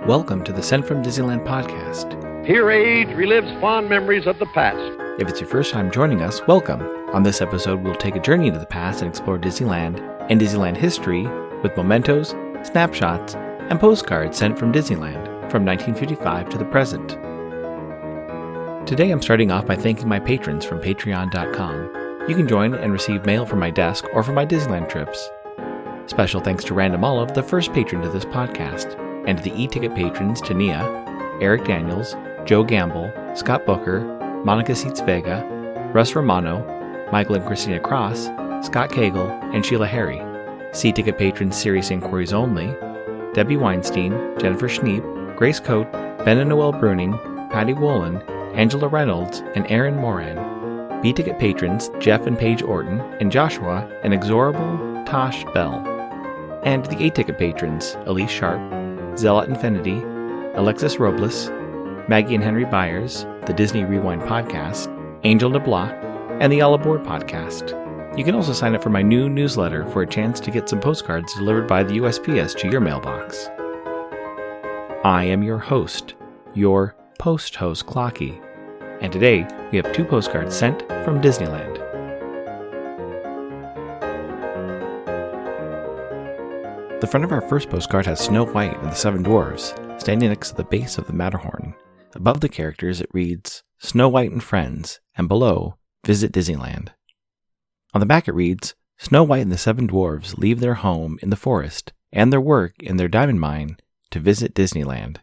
Welcome to the Sent from Disneyland podcast. Here age relives fond memories of the past. If it's your first time joining us, welcome. On this episode, we'll take a journey into the past and explore Disneyland and Disneyland history with mementos, snapshots, and postcards sent from Disneyland from 1955 to the present. Today, I'm starting off by thanking my patrons from patreon.com. You can join and receive mail from my desk or from my Disneyland trips. Special thanks to Random Olive, the first patron to this podcast, and to the e-ticket patrons Tania, Eric Daniels, Joe Gamble, Scott Booker, Monica Seitz Vega, Russ Romano, Michael and Christina Cross, Scott Cagle, and Sheila Harry. C-ticket patrons Serious Inquiries Only, Debbie Weinstein, Jennifer Schneep, Grace Coate, Ben and Noel Bruning, Patty Wolin, Angela Reynolds, and Aaron Moran. B-ticket patrons Jeff and Paige Orton, and Joshua, and Exorable Tosh Bell. And the A-ticket patrons Elise Sharp, Zealot Infinity, Alexis Robles, Maggie and Henry Byers, the Disney Rewind podcast, Angel DeBlois, and the All Aboard podcast. You can also sign up for my new newsletter for a chance to get some postcards delivered by the USPS to your mailbox. I am your host, your post-host Clocky, and today we have 2 postcards sent from Disneyland. The front of our first postcard has Snow White and the 7 Dwarfs standing next to the base of the Matterhorn. Above the characters it reads, Snow White and Friends, and below, Visit Disneyland. On the back it reads, Snow White and the 7 Dwarfs leave their home in the forest and their work in their diamond mine to visit Disneyland.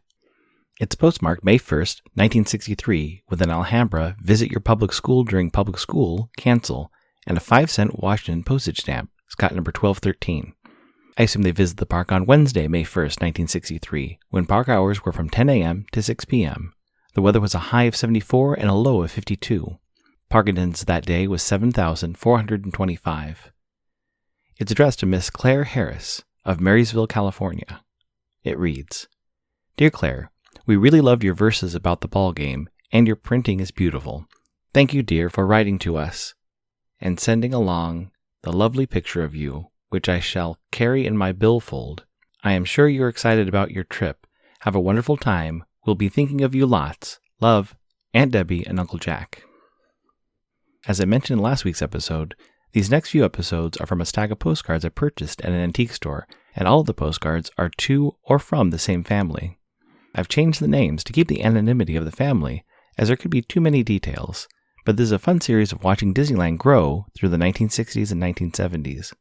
It's postmarked May 1st, 1963, with an Alhambra Visit Your Public School During Public School cancel and a 5-cent Washington postage stamp, Scott number 1213. I assume they visited the park on Wednesday, May 1st, 1963, when park hours were from 10 a.m. to 6 p.m. The weather was a high of 74 and a low of 52. Park attendance that day was 7,425. It's addressed to Miss Claire Harris of Marysville, California. It reads, Dear Claire, we really loved your verses about the ball game, and your printing is beautiful. Thank you, dear, for writing to us and sending along the lovely picture of you, which I shall carry in my billfold. I am sure you're excited about your trip. Have a wonderful time. We'll be thinking of you lots. Love, Aunt Debbie and Uncle Jack. As I mentioned in last week's episode, these next few episodes are from a stack of postcards I purchased at an antique store, and all of the postcards are to or from the same family. I've changed the names to keep the anonymity of the family, as there could be too many details, but this is a fun series of watching Disneyland grow through the 1960s and 1970s.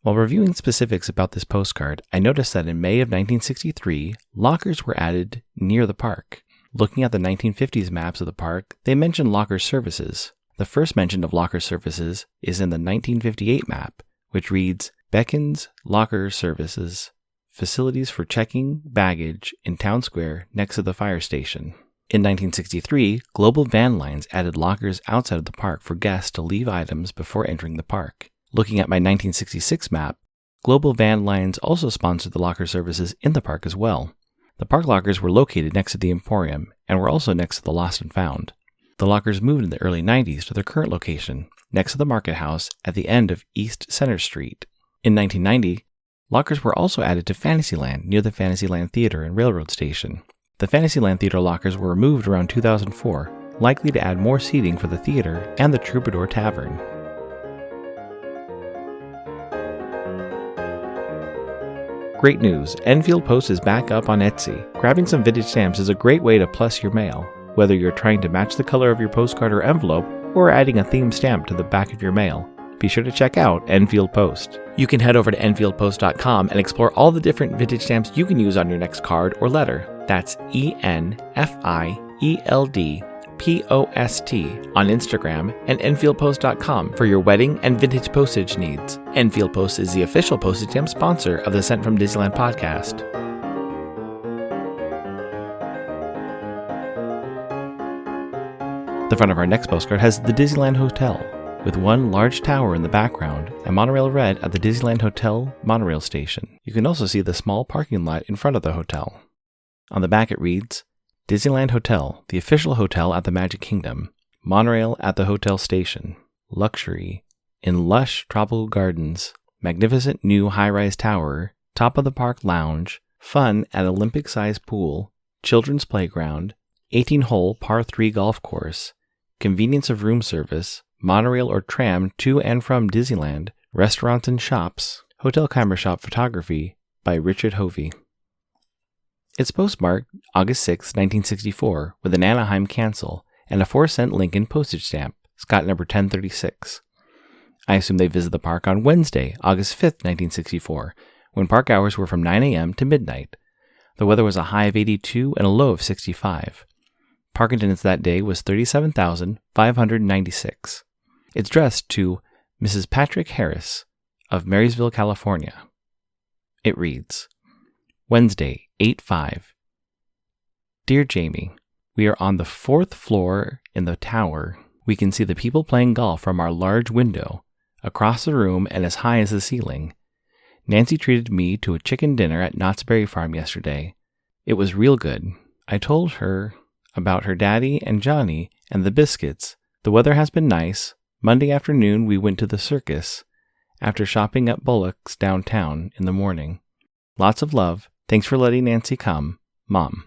While reviewing specifics about this postcard, I noticed that in May of 1963, lockers were added near the park. Looking at the 1950s maps of the park, they mention locker services. The first mention of locker services is in the 1958 map, which reads, Beckons Locker Services, facilities for checking baggage in Town Square next to the fire station. In 1963, Global Van Lines added lockers outside of the park for guests to leave items before entering the park. Looking at my 1966 map, Global Van Lines also sponsored the locker services in the park as well. The park lockers were located next to the Emporium and were also next to the Lost and Found. The lockers moved in the early 90s to their current location, next to the Market House at the end of East Center Street. In 1990, lockers were also added to Fantasyland near the Fantasyland Theater and Railroad Station. The Fantasyland Theater lockers were removed around 2004, likely to add more seating for the theater and the Troubadour Tavern. Great news, Enfield Post is back up on Etsy. Grabbing some vintage stamps is a great way to plus your mail, whether you're trying to match the color of your postcard or envelope, or adding a themed stamp to the back of your mail. Be sure to check out Enfield Post. You can head over to enfieldpost.com and explore all the different vintage stamps you can use on your next card or letter. That's ENFIELDPOST on Instagram and enfieldpost.com for your wedding and vintage postage needs. Enfield Post is the official postage stamp sponsor of the Sent from Disneyland podcast. The front of our next postcard has the Disneyland Hotel, with one large tower in the background and monorail red at the Disneyland Hotel monorail station. You can also see the small parking lot in front of the hotel. On the back it reads, Disneyland Hotel, the official hotel at the Magic Kingdom. Monorail at the hotel station. Luxury. In lush tropical gardens. Magnificent new high-rise tower. Top of the park lounge. fun at Olympic-sized pool, children's playground, 18-hole par 3 golf course, convenience of room service, monorail or tram to and from Disneyland, restaurants and shops, hotel camera shop photography by Richard Hovey. It's postmarked August 6, 1964, with an Anaheim cancel and a 4-cent Lincoln postage stamp, Scott number 1036. I assume they visit the park on Wednesday, August 5, 1964, when park hours were from 9 a.m. to midnight. The weather was a high of 82 and a low of 65. Park attendance that day was 37,596. It's addressed to Mrs. Patrick Harris of Marysville, California. It reads, Wednesday, 8/5. Dear Jamie, we are on the 4th floor in the tower. We can see the people playing golf from our large window, across the room and as high as the ceiling. Nancy treated me to a chicken dinner at Knott's Berry Farm yesterday. It was real good. I told her about her daddy and Johnny and the biscuits. The weather has been nice. Monday afternoon we went to the circus after shopping at Bullock's downtown in the morning. Lots of love. Thanks for letting Nancy come. Mom.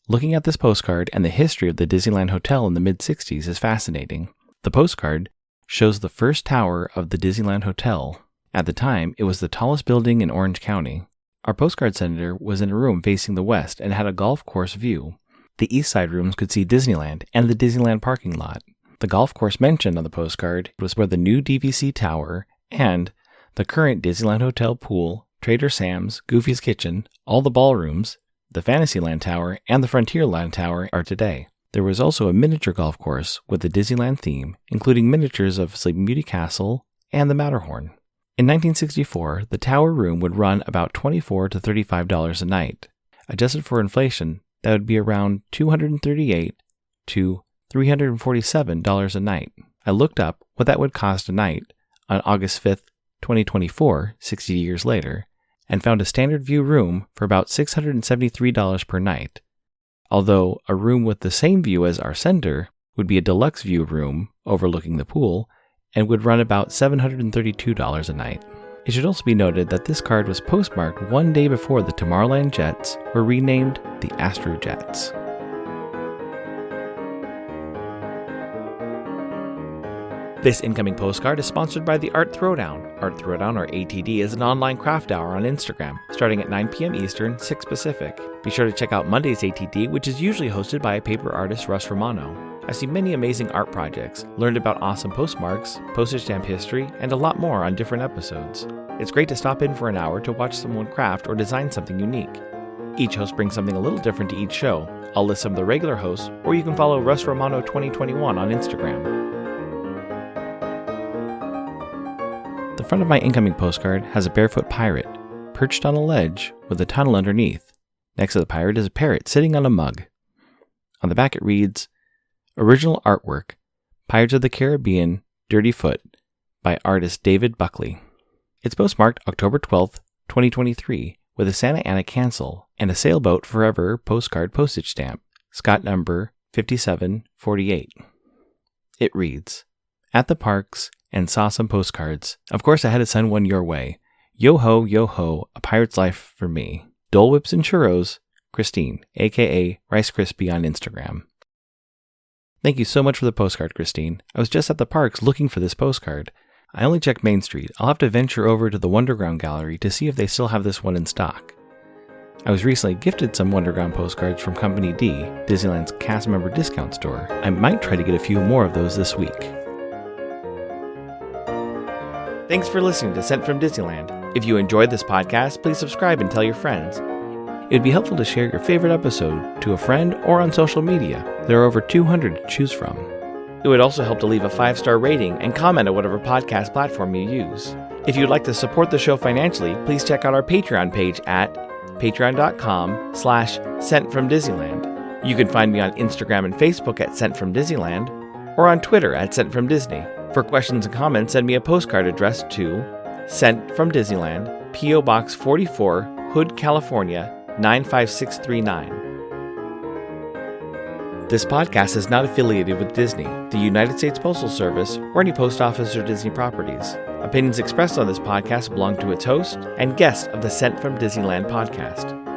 Looking at this postcard and the history of the Disneyland Hotel in the mid-60s is fascinating. The postcard shows the first tower of the Disneyland Hotel. At the time, it was the tallest building in Orange County. Our postcard sender was in a room facing the west and had a golf course view. The east side rooms could see Disneyland and the Disneyland parking lot. The golf course mentioned on the postcard was where the new DVC Tower and the current Disneyland Hotel pool, Trader Sam's, Goofy's Kitchen, all the ballrooms, the Fantasyland Tower, and the Frontierland Tower are today. There was also a miniature golf course with the Disneyland theme, including miniatures of Sleeping Beauty Castle and the Matterhorn. In 1964, the tower room would run about $24 to $35 a night. Adjusted for inflation, that would be around $238 to $347 a night. I looked up what that would cost a night on August 5th, 2024, 60 years later, and found a standard view room for about $673 per night, although a room with the same view as our center would be a deluxe view room overlooking the pool and would run about $732 a night. It should also be noted that this card was postmarked one day before the Tomorrowland Jets were renamed the Astro Jets. This incoming postcard is sponsored by the Art Throwdown. Art Throwdown, or ATD, is an online craft hour on Instagram, starting at 9 p.m. Eastern, 6 Pacific. Be sure to check out Monday's ATD, which is usually hosted by paper artist Russ Romano. I've seen many amazing art projects, learned about awesome postmarks, postage stamp history, and a lot more on different episodes. It's great to stop in for an hour to watch someone craft or design something unique. Each host brings something a little different to each show. I'll list some of the regular hosts, or you can follow Russ Romano 2021 on Instagram. The front of my incoming postcard has a barefoot pirate, perched on a ledge with a tunnel underneath. Next to the pirate is a parrot sitting on a mug. On the back it reads, Original artwork, Pirates of the Caribbean, Dirty Foot, by artist David Buckley. It's postmarked October 12th, 2023, with a Santa Ana cancel and a Sailboat Forever postcard postage stamp, Scott number 5748. It reads, At the parks, and saw some postcards. Of course I had to send one your way. Yo ho, a pirate's life for me. Dole Whips and Churros, Christine, aka Rice Krispie on Instagram. Thank you so much for the postcard, Christine. I was just at the parks looking for this postcard. I only checked Main Street. I'll have to venture over to the Wonderground Gallery to see if they still have this one in stock. I was recently gifted some Wonderground postcards from Company D, Disneyland's cast member discount store. I might try to get a few more of those this week. Thanks for listening to Sent from Disneyland. If you enjoyed this podcast, please subscribe and tell your friends. It would be helpful to share your favorite episode to a friend or on social media. There are over 200 to choose from. It would also help to leave a 5-star rating and comment on whatever podcast platform you use. If you'd like to support the show financially, please check out our Patreon page at patreon.com/SentFromDisneyland. You can find me on Instagram and Facebook at Sent From Disneyland or on Twitter at Sent From Disney. For questions and comments, send me a postcard addressed to Sent From Disneyland, P.O. Box 44, Hood, California, 95639. This podcast is not affiliated with Disney, the United States Postal Service, or any post office or Disney properties. Opinions expressed on this podcast belong to its host and guests of the Sent from Disneyland podcast.